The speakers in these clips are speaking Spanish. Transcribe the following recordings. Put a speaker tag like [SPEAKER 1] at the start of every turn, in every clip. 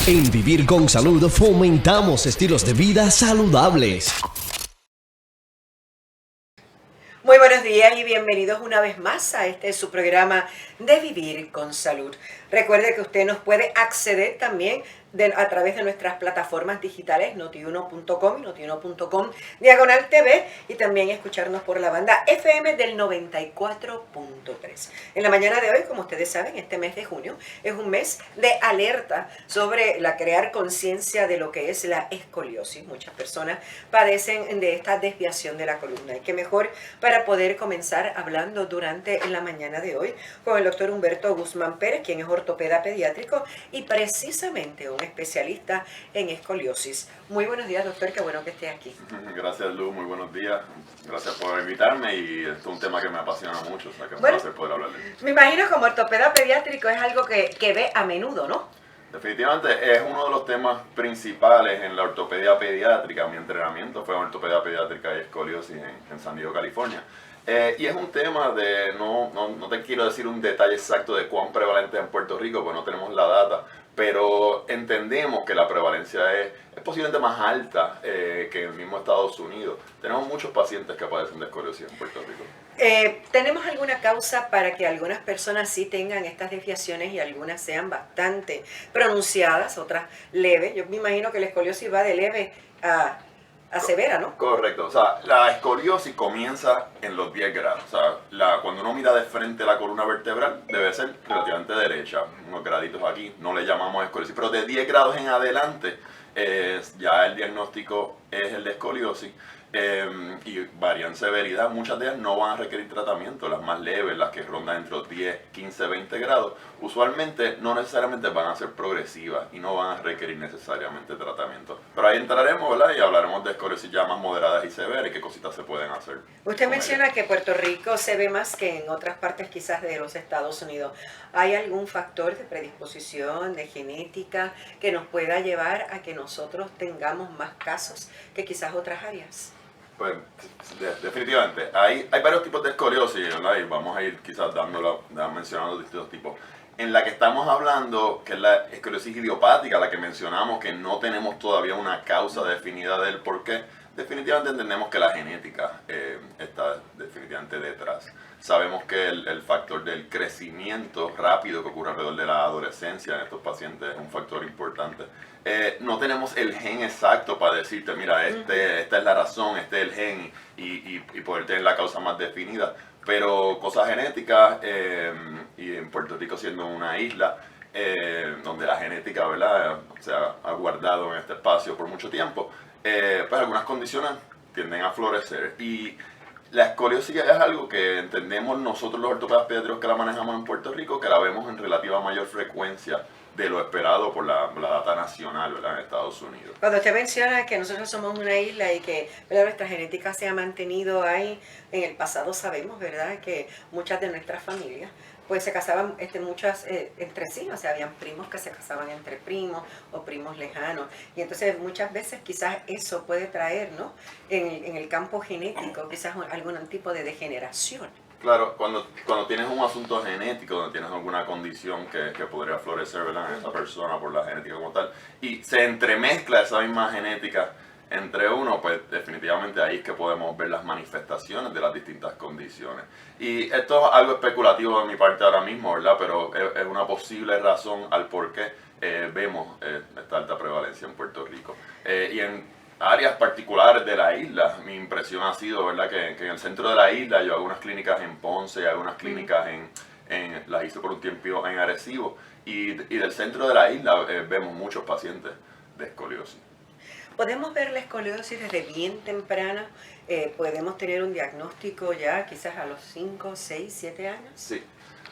[SPEAKER 1] En Vivir con Salud fomentamos estilos de vida saludables.
[SPEAKER 2] Muy buenos días y bienvenidos una vez más a su programa de Vivir con Salud. Recuerde que usted nos puede acceder también a través de nuestras plataformas digitales notiuno.com y notiuno.com/TV y también escucharnos por la banda FM del 94.3. En la mañana de hoy, como ustedes saben, este mes de junio es un mes de alerta sobre crear conciencia de lo que es la escoliosis. Muchas personas padecen de esta desviación de la columna. Y qué mejor para poder comenzar hablando durante la mañana de hoy con el doctor Humberto Guzmán Pérez, quien es ortopeda pediátrico y precisamente un especialista en escoliosis. Muy buenos días, doctor, qué bueno que esté aquí.
[SPEAKER 3] Gracias, Luz, muy buenos días. Gracias por invitarme y es un tema que me apasiona mucho, o sea que es un placer poder hablar de él.
[SPEAKER 2] Me imagino como ortopeda pediátrico es algo que ve a menudo, ¿no?
[SPEAKER 3] Definitivamente es uno de los temas principales en la ortopedia pediátrica. Mi entrenamiento fue en ortopedia pediátrica y escoliosis en San Diego, California. Y es un tema de, no te quiero decir un detalle exacto de cuán prevalente es en Puerto Rico, pues no tenemos la data, pero entendemos que la prevalencia es posiblemente más alta que en el mismo Estados Unidos. Tenemos muchos pacientes que padecen de escoliosis en Puerto Rico.
[SPEAKER 2] ¿Tenemos alguna causa para que algunas personas sí tengan estas desviaciones y algunas sean bastante pronunciadas, otras leves? Yo me imagino que la escoliosis va de leve a severa, ¿no?
[SPEAKER 3] Correcto, o sea, la escoliosis comienza en los 10 grados, o sea, cuando uno mira de frente la columna vertebral debe ser relativamente derecha, unos graditos aquí, no le llamamos escoliosis, pero de 10 grados en adelante ya el diagnóstico es el de escoliosis. Y varían severidad, muchas de ellas no van a requerir tratamiento, las más leves, las que rondan entre los 10, 15, 20 grados, usualmente no necesariamente van a ser progresivas y no van a requerir necesariamente tratamiento. Pero ahí entraremos, ¿verdad? Y hablaremos de escoliosis ya más moderadas y severas y qué cositas se pueden hacer.
[SPEAKER 2] Usted menciona que Puerto Rico se ve más que en otras partes quizás de los Estados Unidos. ¿Hay algún factor de predisposición, de genética, que nos pueda llevar a que nosotros tengamos más casos que quizás otras áreas?
[SPEAKER 3] Pues definitivamente, hay varios tipos de escoliosis, ¿verdad? Y vamos a ir quizás mencionando distintos tipos. En la que estamos hablando, que es la escoliosis idiopática, la que mencionamos, que no tenemos todavía una causa definida del por qué, definitivamente entendemos que la genética está definitivamente detrás. Sabemos que el factor del crecimiento rápido que ocurre alrededor de la adolescencia en estos pacientes es un factor importante. No tenemos el gen exacto para decirte, mira, esta es la razón, este es el gen y poder tener la causa más definida. Pero cosas genéticas, y en Puerto Rico siendo una isla, donde la genética, ¿verdad?, se ha guardado en este espacio por mucho tiempo, pues algunas condiciones tienden a florecer. Y la escoliosis es algo que entendemos nosotros los ortopedas pediátricos que la manejamos en Puerto Rico, que la vemos en relativa mayor frecuencia de lo esperado por la data nacional, ¿verdad?, en Estados Unidos.
[SPEAKER 2] Cuando usted menciona que nosotros somos una isla y que, ¿verdad?, nuestra genética se ha mantenido ahí, en el pasado sabemos, ¿verdad?, que muchas de nuestras familias pues se casaban muchas entre sí, o sea, habían primos que se casaban entre primos o primos lejanos. Y entonces muchas veces quizás eso puede traer, ¿no?, en el campo genético, quizás algún tipo de degeneración.
[SPEAKER 3] Claro, cuando tienes un asunto genético, donde tienes alguna condición que podría florecer, ¿verdad?, en esa persona por la genética como tal, y se entremezcla esa misma genética entre uno, pues definitivamente ahí es que podemos ver las manifestaciones de las distintas condiciones. Y esto es algo especulativo de mi parte ahora mismo, ¿verdad?, pero es una posible razón al por qué vemos esta alta prevalencia en Puerto Rico. Y en áreas particulares de la isla, mi impresión ha sido, ¿verdad?, que en el centro de la isla, yo hago unas clínicas en Ponce, hago unas clínicas las hice por un tiempo en Arecibo, y del centro de la isla vemos muchos pacientes de escoliosis.
[SPEAKER 2] Podemos ver la escoliosis desde bien temprana, podemos tener un diagnóstico ya quizás a los 5, 6, 7 años.
[SPEAKER 3] Sí.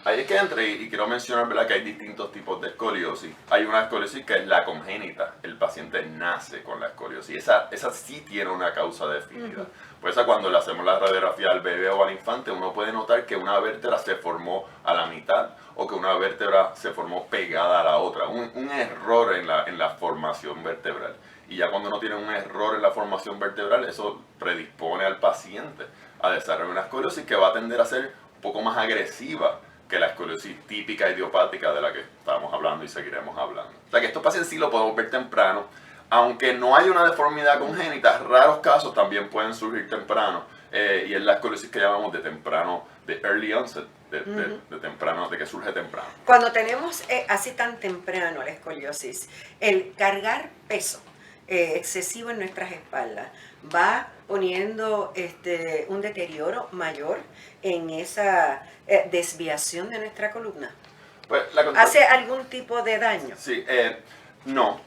[SPEAKER 3] Ahí es que entré y quiero mencionar, ¿verdad?, que hay distintos tipos de escoliosis. Hay una escoliosis que es la congénita, el paciente nace con la escoliosis. Esa sí tiene una causa definida. Por eso cuando le hacemos la radiografía al bebé o al infante, uno puede notar que una vértebra se formó a la mitad o que una vértebra se formó pegada a la otra. Un error en la formación vertebral. Y ya cuando uno tiene un error en la formación vertebral, eso predispone al paciente a desarrollar una escoliosis que va a tender a ser un poco más agresiva que la escoliosis típica idiopática de la que estábamos hablando y seguiremos hablando. O sea que estos pacientes sí lo podemos ver temprano, aunque no hay una deformidad congénita, raros casos también pueden surgir temprano, y es la escoliosis que llamamos de temprano, de early onset, de temprano, de que surge temprano.
[SPEAKER 2] Cuando tenemos así tan temprano la escoliosis, el cargar peso excesivo en nuestras espaldas va poniendo un deterioro mayor en esa desviación de nuestra columna.
[SPEAKER 3] Pues,
[SPEAKER 2] ¿Hace algún tipo de daño?
[SPEAKER 3] Sí, no.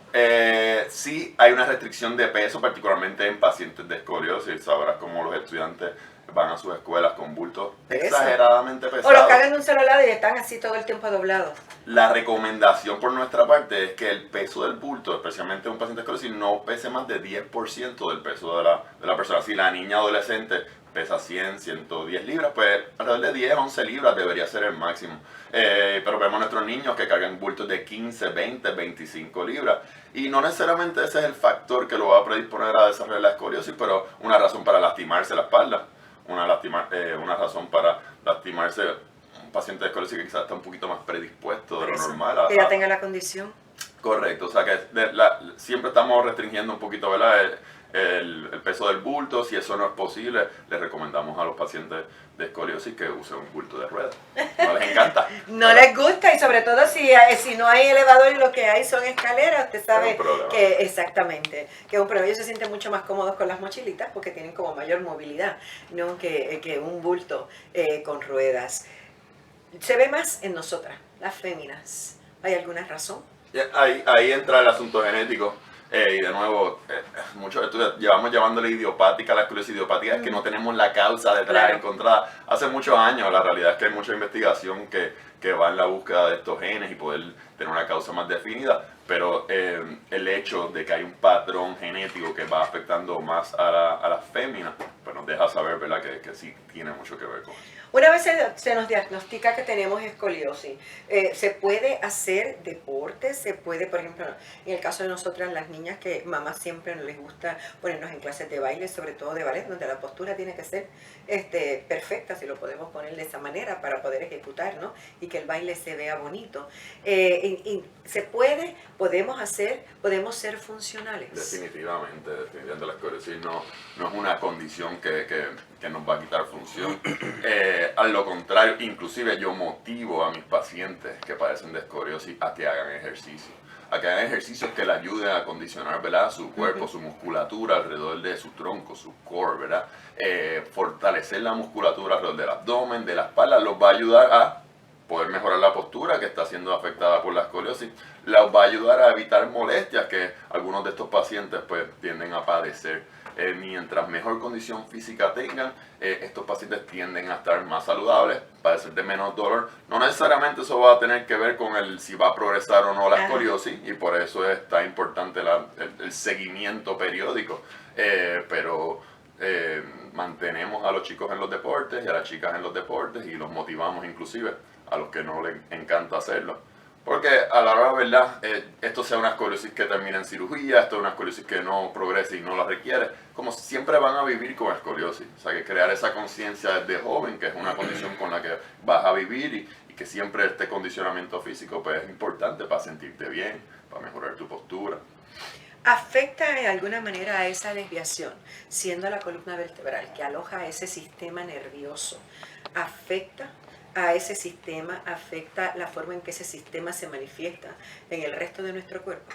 [SPEAKER 3] Sí hay una restricción de peso, particularmente en pacientes de escoliosis. Sabrás cómo los estudiantes van a sus escuelas con bultos exageradamente pesados.
[SPEAKER 2] O los cargan de un solo lado y están así todo el tiempo doblados.
[SPEAKER 3] La recomendación por nuestra parte es que el peso del bulto, especialmente en un paciente de escoliosis, no pese más de 10% del peso de la persona. Si la niña adolescente pesa 100, 110 libras, pues alrededor de 10, 11 libras debería ser el máximo. Pero vemos a nuestros niños que cargan bultos de 15, 20, 25 libras. Y no necesariamente ese es el factor que lo va a predisponer a desarrollar la escoliosis, pero una razón para lastimarse la espalda. Una razón para lastimarse un paciente de escoliosis que quizás está un poquito más predispuesto de lo normal.
[SPEAKER 2] Que ya tenga la condición.
[SPEAKER 3] Correcto, o sea que siempre estamos restringiendo un poquito, ¿verdad?, el peso del bulto. Si eso no es posible, les recomendamos a los pacientes de escoliosis que usen un bulto de ruedas. No les encanta.
[SPEAKER 2] No les gusta, y sobre todo si no hay elevador y lo que hay son escaleras, usted sabe que exactamente, que es un problema. Ellos se sienten mucho más cómodos con las mochilitas porque tienen como mayor movilidad, ¿no?, que un bulto con ruedas. Se ve más en nosotras, las féminas. ¿Hay alguna razón?
[SPEAKER 3] Ahí entra el asunto genético. Y de nuevo, muchos estudios llevamos llamándole idiopática, la escoliosis idiopática, es que no tenemos la causa detrás encontrada. Hace muchos años, la realidad es que hay mucha investigación que va en la búsqueda de estos genes y poder tener una causa más definida, pero el hecho de que hay un patrón genético que va afectando más a las féminas, pues nos deja saber, ¿verdad?, que sí tiene mucho que ver con eso.
[SPEAKER 2] Una vez se nos diagnostica que tenemos escoliosis, ¿se puede hacer deporte? ¿Se puede, por ejemplo, en el caso de nosotras, las niñas, que mamá siempre les gusta ponernos en clases de baile, sobre todo de ballet, donde la postura tiene que ser perfecta, si lo podemos poner de esa manera, para poder ejecutar, ¿no?, y que el baile se vea bonito. ¿Se puede? ¿Podemos ser funcionales?
[SPEAKER 3] Definitivamente la escoliosis no es una condición que nos va a quitar función. A lo contrario, inclusive yo motivo a mis pacientes que padecen de escoliosis a que hagan ejercicio. A que hagan ejercicios que le ayuden a acondicionar, ¿verdad?, su cuerpo, su musculatura alrededor de su tronco, su core, ¿verdad? Fortalecer la musculatura alrededor del abdomen, de la espalda, los va a ayudar a poder mejorar la postura que está siendo afectada por la escoliosis. Les va a ayudar a evitar molestias que algunos de estos pacientes pues tienden a padecer. Mientras mejor condición física tengan, estos pacientes tienden a estar más saludables, padecer de menos dolor. No necesariamente eso va a tener que ver con si va a progresar o no la escoliosis, y por eso está importante el seguimiento periódico, pero mantenemos a los chicos en los deportes y a las chicas en los deportes, y los motivamos inclusive a los que no les encanta hacerlo. Porque a la hora, ¿verdad?, esto sea una escoliosis que termina en cirugía, esto es una escoliosis que no progresa y no la requiere, como siempre van a vivir con escoliosis. O sea, que crear esa conciencia desde joven, que es una condición con la que vas a vivir, y que siempre este condicionamiento físico pues es importante para sentirte bien, para mejorar tu postura.
[SPEAKER 2] ¿Afecta de alguna manera a esa desviación, siendo la columna vertebral que aloja ese sistema nervioso? ¿Afecta a ese sistema, afecta la forma en que ese sistema se manifiesta en el resto de nuestro cuerpo?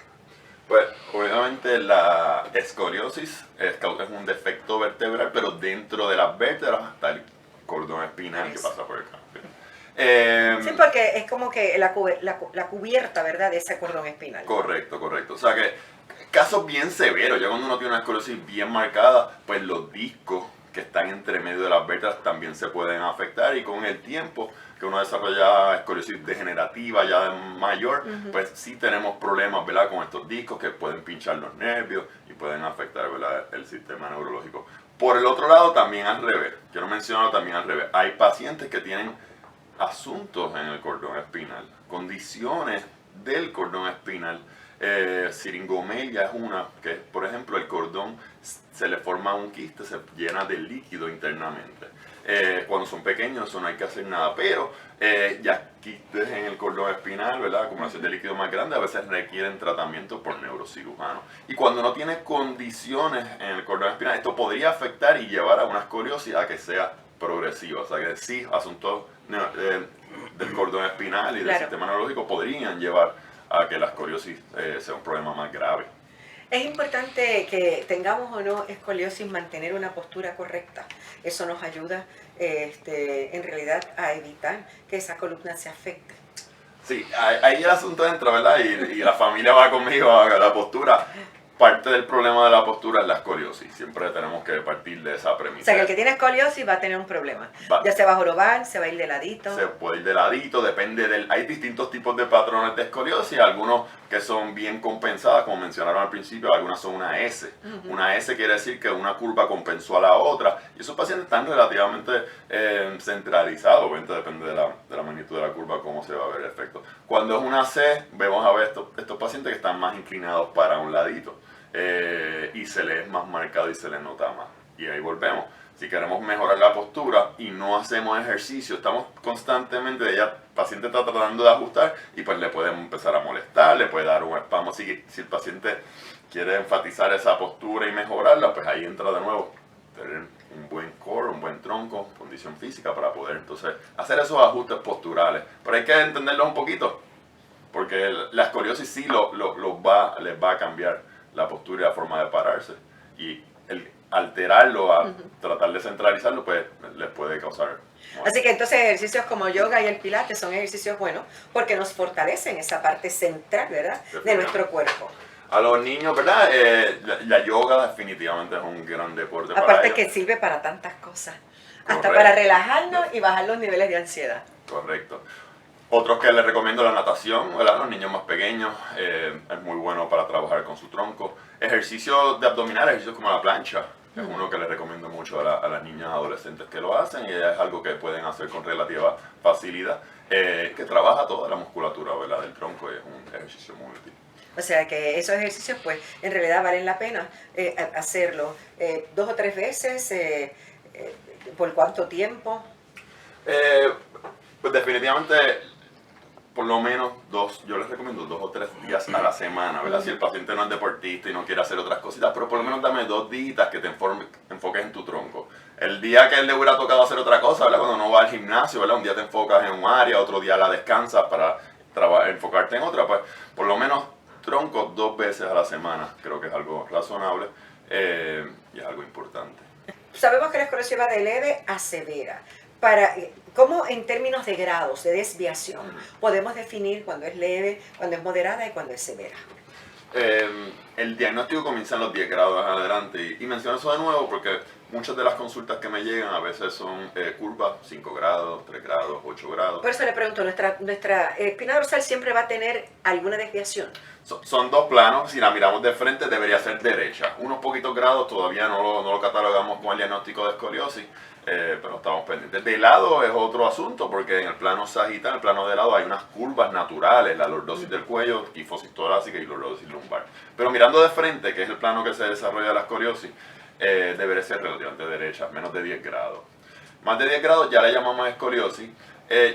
[SPEAKER 3] Pues obviamente la escoliosis es un defecto vertebral, pero dentro de las vértebras está el cordón espinal que pasa por el canal.
[SPEAKER 2] Sí, porque es como que la cubierta, ¿verdad?, de ese cordón espinal.
[SPEAKER 3] Correcto. O sea que casos bien severos, ya cuando uno tiene una escoliosis bien marcada, pues los discos que están entre medio de las vértebras también se pueden afectar, y con el tiempo que uno desarrolla escoliosis degenerativa ya de mayor, pues sí tenemos problemas, ¿verdad?, con estos discos que pueden pinchar los nervios y pueden afectar, ¿verdad?, el sistema neurológico. Por el otro lado, también al revés, quiero mencionarlo también al revés, hay pacientes que tienen asuntos en el cordón espinal, condiciones del cordón espinal. Siringomelia es una que, por ejemplo, el cordón se le forma un quiste, se llena de líquido internamente. Cuando son pequeños eso no hay que hacer nada, pero ya quistes en el cordón espinal, ¿verdad? Acumulación de líquido más grande, a veces requieren tratamiento por neurocirujano. Y cuando no tiene condiciones en el cordón espinal, esto podría afectar y llevar a una escoliosis a que sea progresiva. O sea que sí, asuntos del cordón espinal y del sistema neurológico podrían llevar a que la escoliosis sea un problema más grave.
[SPEAKER 2] Es importante que tengamos o no escoliosis, mantener una postura correcta. Eso nos ayuda en realidad a evitar que esa columna se afecte.
[SPEAKER 3] Sí, ahí el asunto entra, ¿verdad? Y la familia va conmigo a la postura. Parte del problema de la postura es la escoliosis. Siempre tenemos que partir de esa premisa.
[SPEAKER 2] O sea, que el que tiene escoliosis va a tener un problema. Ya se va a jorobar, se va a ir de ladito.
[SPEAKER 3] Se puede ir de ladito, depende del... Hay distintos tipos de patrones de escoliosis. Algunos que son bien compensadas, como mencionaron al principio, algunas son una S. Una S quiere decir que una curva compensó a la otra. Y esos pacientes están relativamente centralizados. Obviamente depende de la magnitud de la curva, cómo se va a ver el efecto. Cuando es una C, vemos a ver estos pacientes que están más inclinados para un ladito. Y se les es más marcado y se les nota más. Y ahí volvemos. Si queremos mejorar la postura y no hacemos ejercicio, estamos constantemente, el paciente está tratando de ajustar y pues le podemos empezar a molestar, le puede dar un espasmo. Si el paciente quiere enfatizar esa postura y mejorarla, pues ahí entra de nuevo tener un buen core, un buen tronco, condición física para poder entonces hacer esos ajustes posturales. Pero hay que entenderlo un poquito, porque la escoliosis sí les va a cambiar la postura y la forma de pararse, y el alterarlo a tratar de centralizarlo pues les puede causar.
[SPEAKER 2] Así que entonces ejercicios como yoga y el pilates son ejercicios buenos porque nos fortalecen esa parte central, ¿verdad?, de nuestro cuerpo.
[SPEAKER 3] A los niños, ¿verdad? La yoga definitivamente es un gran deporte.
[SPEAKER 2] Aparte que sirve para tantas cosas, hasta para relajarnos y bajar los niveles de ansiedad.
[SPEAKER 3] Correcto. Otros que les recomiendo la natación, ¿verdad? Los niños más pequeños, es muy bueno para trabajar con su tronco. Ejercicios de abdominal, ejercicios como la plancha, es uno que les recomiendo mucho a las niñas adolescentes que lo hacen, y es algo que pueden hacer con relativa facilidad, que trabaja toda la musculatura, ¿verdad?, del tronco, y es un ejercicio muy útil.
[SPEAKER 2] O sea que esos ejercicios pues en realidad valen la pena hacerlo 2 o 3 veces, ¿por cuánto tiempo?
[SPEAKER 3] Pues definitivamente por lo menos yo les recomiendo 2 o 3 días a la semana, ¿verdad? Si el paciente no es deportista y no quiere hacer otras cositas, pero por lo menos dame 2 días que te enfoques en tu tronco. El día que él le hubiera tocado hacer otra cosa, ¿verdad?, cuando no va al gimnasio, ¿verdad?, un día te enfocas en un área, otro día la descansas para enfocarte en otra, pues por lo menos tronco 2 veces a la semana, creo que es algo razonable, y es algo importante.
[SPEAKER 2] Sabemos que la escoliosis va de leve a severa. ¿Cómo en términos de grados, de desviación, podemos definir cuando es leve, cuando es moderada y cuando es severa?
[SPEAKER 3] El diagnóstico comienza en los 10 grados en adelante, y menciono eso de nuevo porque muchas de las consultas que me llegan a veces son curvas 5 grados, 3 grados, 8 grados.
[SPEAKER 2] Por eso le pregunto, ¿nuestra espina dorsal siempre va a tener alguna desviación?
[SPEAKER 3] Son 2 planos, si la miramos de frente debería ser derecha. Unos poquitos grados todavía no lo catalogamos con el diagnóstico de escoliosis, pero estamos pendientes. De lado es otro asunto, porque en el plano sagital, en el plano de lado, hay unas curvas naturales, la lordosis del cuello, quifosis torácica y lordosis lumbar. Pero mirando de frente, que es el plano que se desarrolla la escoliosis, debería ser relativamente derecha, menos de 10 grados. Más de 10 grados ya le llamamos escoliosis.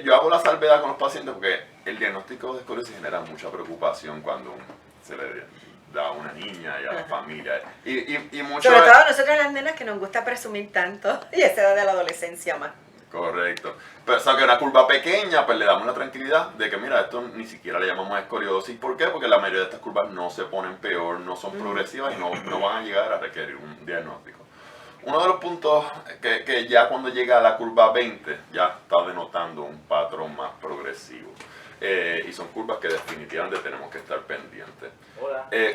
[SPEAKER 3] Yo hago la salvedad con los pacientes porque el diagnóstico de escoliosis genera mucha preocupación cuando se le da a una niña y a la familia. Y mucho
[SPEAKER 2] sobre todo a nosotros las nenas que nos gusta presumir tanto, y esa edad de la adolescencia más.
[SPEAKER 3] Correcto. Pero o sea, que una curva pequeña, pues le damos la tranquilidad de que mira, esto ni siquiera le llamamos escoliosis. ¿Por qué? Porque la mayoría de estas curvas no se ponen peor, no son progresivas y no van a llegar a requerir un diagnóstico. Uno de los puntos que ya cuando llega a la curva 20 ya está denotando un patrón más progresivo. Y son curvas que definitivamente tenemos que estar pendientes.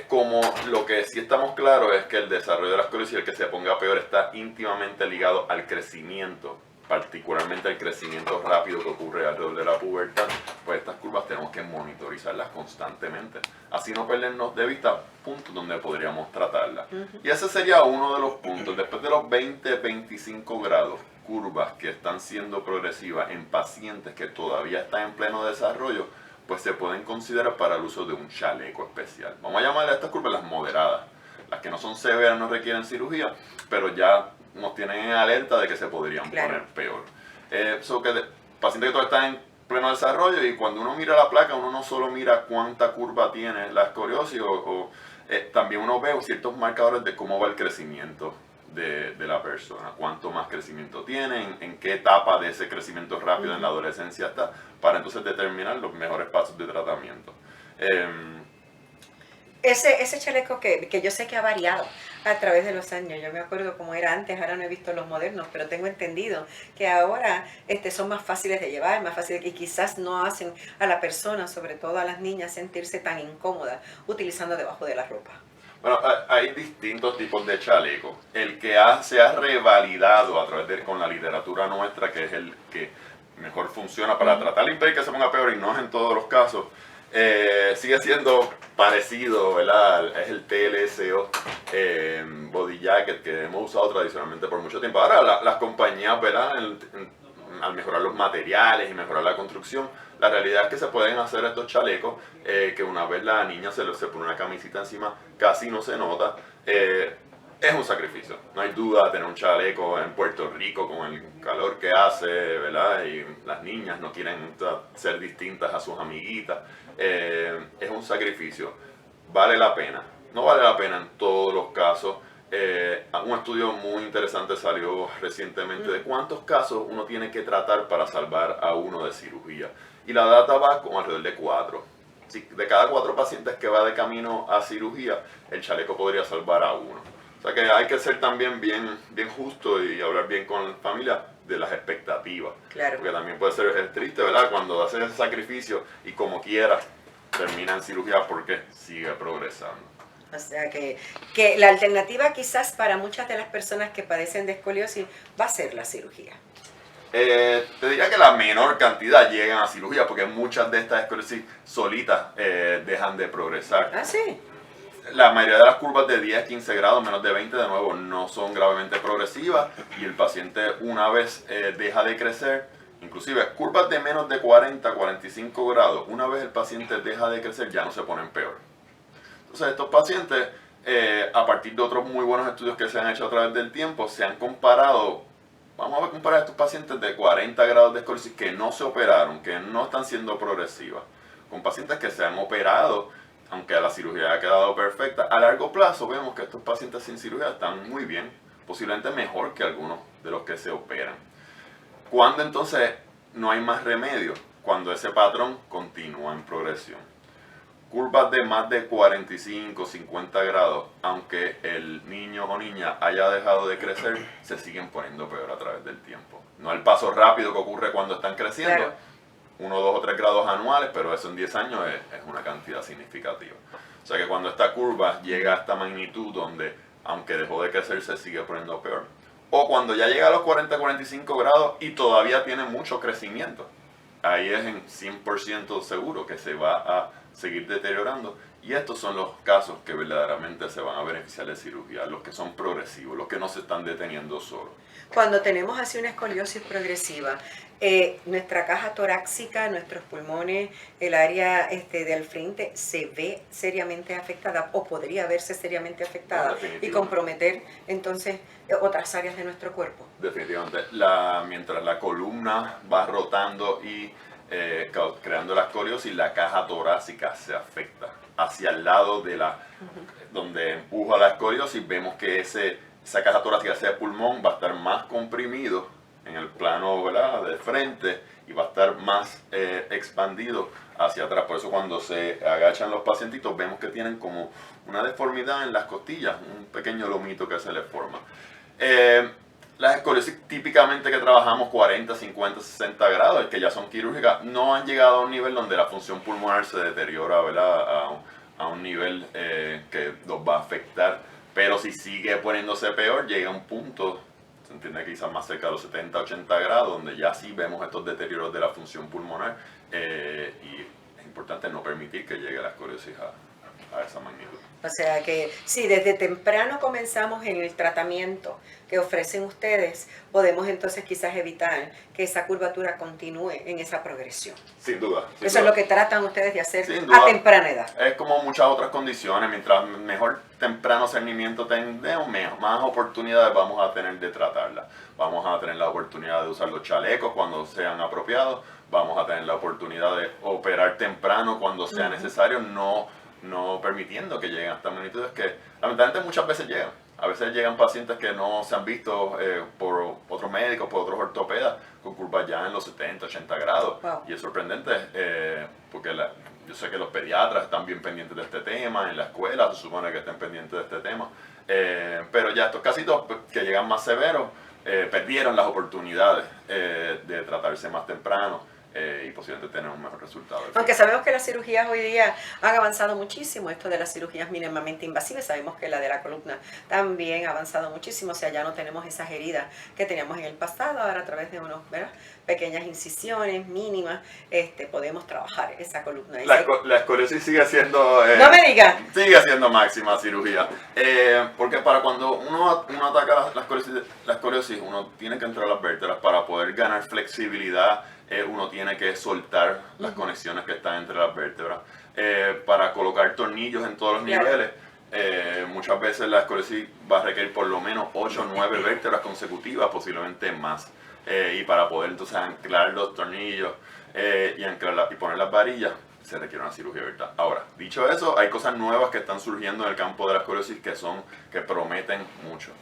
[SPEAKER 3] Como lo que sí estamos claros es que el desarrollo de la escoliosis, el que se ponga peor, está íntimamente ligado al crecimiento, particularmente el crecimiento rápido que ocurre alrededor de la pubertad. Pues estas curvas tenemos que monitorizarlas constantemente, así no perdernos de vista puntos donde podríamos tratarlas. Y ese sería uno de los puntos. Después de los 20-25 grados, curvas que están siendo progresivas en pacientes que todavía están en pleno desarrollo, pues se pueden considerar para el uso de un chaleco especial. Vamos a llamarle a estas curvas las moderadas. Las que no son severas no requieren cirugía, pero ya nos tienen en alerta de que se podrían poner peor. Pacientes que todavía están en pleno desarrollo, y cuando uno mira la placa, uno no solo mira cuánta curva tiene la escoliosis, también uno ve ciertos marcadores de cómo va el crecimiento de la persona, cuánto más crecimiento tiene, en qué etapa de ese crecimiento rápido en la adolescencia está, para entonces determinar los mejores pasos de tratamiento.
[SPEAKER 2] Ese chaleco que yo sé que ha variado a través de los años. Yo me acuerdo cómo era antes, ahora no he visto los modernos, pero tengo entendido que ahora son más fáciles de llevar, más fáciles, y quizás no hacen a la persona, sobre todo a las niñas, sentirse tan incómoda utilizando debajo de la ropa.
[SPEAKER 3] Bueno, hay distintos tipos de chalecos. El que se ha revalidado a través con la literatura nuestra, que es el que mejor funciona para tratar de impedir que se ponga peor, y no es en todos los casos, sigue siendo parecido, ¿verdad? Es el TLSO Body Jacket que hemos usado tradicionalmente por mucho tiempo. Ahora las compañías, ¿verdad? Al mejorar los materiales y mejorar la construcción, la realidad es que se pueden hacer estos chalecos que una vez la niña se pone una camisita encima, casi no se nota. Es un sacrificio, no hay duda. Tener un chaleco en Puerto Rico con el calor que hace, ¿verdad? Y las niñas no quieren ser distintas a sus amiguitas. Es un sacrificio. Vale la pena. No vale la pena en todos los casos. Un estudio muy interesante salió recientemente de cuántos casos uno tiene que tratar para salvar a uno de cirugía. Y la data va con alrededor de 4. De cada 4 pacientes que va de camino a cirugía, el chaleco podría salvar a uno. O sea que hay que ser también bien justo y hablar bien con la familia de las expectativas.
[SPEAKER 2] Claro.
[SPEAKER 3] Porque también puede ser triste, ¿verdad? Cuando haces ese sacrificio y como quiera termina en cirugía porque sigue progresando.
[SPEAKER 2] O sea que la alternativa quizás para muchas de las personas que padecen de escoliosis va a ser la cirugía.
[SPEAKER 3] Te diría que la menor cantidad llegan a cirugía porque muchas de estas escoliosis solitas dejan de progresar.
[SPEAKER 2] Ah, sí.
[SPEAKER 3] La mayoría de las curvas de 10, 15 grados, menos de 20, de nuevo, no son gravemente progresivas, y el paciente una vez deja de crecer, inclusive curvas de menos de 40, 45 grados, una vez el paciente deja de crecer ya no se ponen peor. Entonces estos pacientes, a partir de otros muy buenos estudios que se han hecho a través del tiempo, se han comparado. Vamos a comparar a estos pacientes de 40 grados de escoliosis que no se operaron, que no están siendo progresivas, con pacientes que se han operado, aunque la cirugía ha quedado perfecta. A largo plazo vemos que estos pacientes sin cirugía están muy bien, posiblemente mejor que algunos de los que se operan. ¿Cuándo entonces no hay más remedio? Cuando ese patrón continúa en progresión. Curvas de más de 45, 50 grados, aunque el niño o niña haya dejado de crecer, se siguen poniendo peor a través del tiempo. No el paso rápido que ocurre cuando están creciendo,
[SPEAKER 2] Claro.
[SPEAKER 3] 1, 2 o 3 grados anuales, pero eso en 10 años es una cantidad significativa. O sea que cuando esta curva llega a esta magnitud donde, aunque dejó de crecer, se sigue poniendo peor. O cuando ya llega a los 40, 45 grados y todavía tiene mucho crecimiento. Ahí es en 100% seguro que se va a seguir deteriorando. Y estos son los casos que verdaderamente se van a beneficiar de cirugía, los que son progresivos, los que no se están deteniendo solo.
[SPEAKER 2] Cuando tenemos así una escoliosis progresiva, nuestra caja torácica, nuestros pulmones, el área del frente se ve seriamente afectada o podría verse seriamente afectada y comprometer entonces otras áreas de nuestro cuerpo.
[SPEAKER 3] Definitivamente. Mientras la columna va rotando y creando la escoliosis, la caja torácica se afecta. Hacia el lado de donde empuja la escoliosis, vemos que esa caja torácica, ese pulmón, va a estar más comprimido en el plano, ¿verdad?, de frente, y va a estar más expandido hacia atrás. Por eso cuando se agachan los pacientitos vemos que tienen como una deformidad en las costillas, un pequeño lomito que se les forma. Las escoliosis típicamente que trabajamos 40, 50, 60 grados, que ya son quirúrgicas, no han llegado a un nivel donde la función pulmonar se deteriora, ¿verdad?, a un nivel que los va a afectar. Pero si sigue poniéndose peor, llega a un punto, se entiende que quizás más cerca de los 70, 80 grados, donde ya sí vemos estos deterioros de la función pulmonar, y es importante no permitir que llegue la escoliosis a esa magnitud.
[SPEAKER 2] O sea que si desde temprano comenzamos en el tratamiento que ofrecen ustedes, podemos entonces quizás evitar que esa curvatura continúe en esa progresión.
[SPEAKER 3] Sin duda. Sin
[SPEAKER 2] Eso
[SPEAKER 3] duda.
[SPEAKER 2] es lo que tratan ustedes de hacer
[SPEAKER 3] Sin duda.
[SPEAKER 2] a temprana edad.
[SPEAKER 3] Es como muchas otras condiciones, mientras mejor temprano cernimiento tengamos, más oportunidades vamos a tener de tratarla. Vamos a tener la oportunidad de usar los chalecos cuando sean apropiados, vamos a tener la oportunidad de operar temprano cuando sea necesario, no permitiendo que lleguen a estas magnitudes que lamentablemente muchas veces llegan. A veces llegan pacientes que no se han visto por otros médicos, por otros ortopedas, con curvas ya en los 70, 80 grados.
[SPEAKER 2] Wow.
[SPEAKER 3] Y es sorprendente porque yo sé que los pediatras están bien pendientes de este tema, en la escuela se supone que estén pendientes de este tema. Pero ya estos casitos que llegan más severos perdieron las oportunidades de tratarse más temprano. Y posiblemente tener un mejor resultado.
[SPEAKER 2] Aunque sabemos que las cirugías hoy día han avanzado muchísimo, esto de las cirugías mínimamente invasivas, sabemos que la de la columna también ha avanzado muchísimo, o sea, ya no tenemos esas heridas que teníamos en el pasado, ahora a través de unos, ¿verdad?, pequeñas incisiones mínimas, podemos trabajar esa columna.
[SPEAKER 3] La escoliosis sigue siendo...
[SPEAKER 2] no me digas.
[SPEAKER 3] Sigue siendo máxima cirugía. Porque para cuando uno ataca la escoliosis, uno tiene que entrar a las vértebras para poder ganar flexibilidad. Uno tiene que soltar las conexiones que están entre las vértebras. Para colocar tornillos en todos los niveles, muchas veces la escoliosis va a requerir por lo menos 8 o 9 vértebras consecutivas, posiblemente más. Y para poder entonces anclar los tornillos y poner las varillas, se requiere una cirugía abierta. Ahora, dicho eso, hay cosas nuevas que están surgiendo en el campo de la escoliosis que prometen mucho.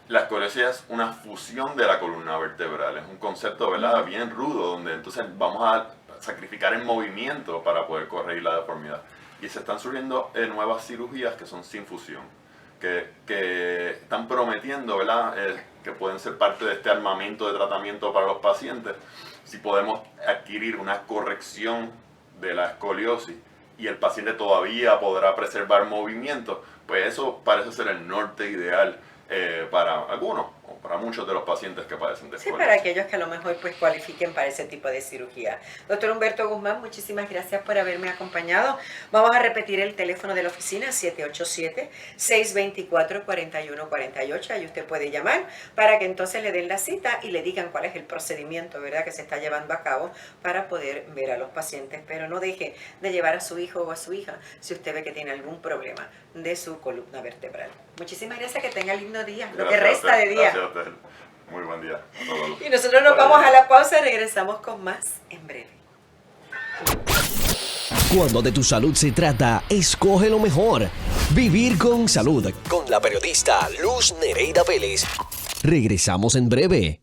[SPEAKER 3] La escoliosis es una fusión de la columna vertebral, es un concepto, ¿verdad?, bien rudo, donde entonces vamos a sacrificar el movimiento para poder corregir la deformidad. Y se están surgiendo nuevas cirugías que son sin fusión, que están prometiendo, ¿verdad?, que pueden ser parte de este armamento de tratamiento para los pacientes, si podemos adquirir una corrección de la escoliosis y el paciente todavía podrá preservar movimiento, pues eso parece ser el norte ideal para algunos o para muchos de los pacientes que padecen de escoliosis.
[SPEAKER 2] Sí, para aquellos que a lo mejor pues cualifiquen para ese tipo de cirugía. Doctor Humberto Guzmán, muchísimas gracias por haberme acompañado. Vamos a repetir el teléfono de la oficina, 787-624-4148. Ahí usted puede llamar para que entonces le den la cita y le digan cuál es el procedimiento, ¿verdad?, que se está llevando a cabo para poder ver a los pacientes. Pero no deje de llevar a su hijo o a su hija si usted ve que tiene algún problema de su columna vertebral. Muchísimas gracias, que tenga lindo día, lo que resta de día.
[SPEAKER 3] Gracias a usted. Muy buen día a todos.
[SPEAKER 2] Y nosotros nos vamos a la pausa y regresamos con más en breve.
[SPEAKER 1] Cuando de tu salud se trata, escoge lo mejor. Vivir con salud. Con la periodista Luz Nereida Vélez. Regresamos en breve.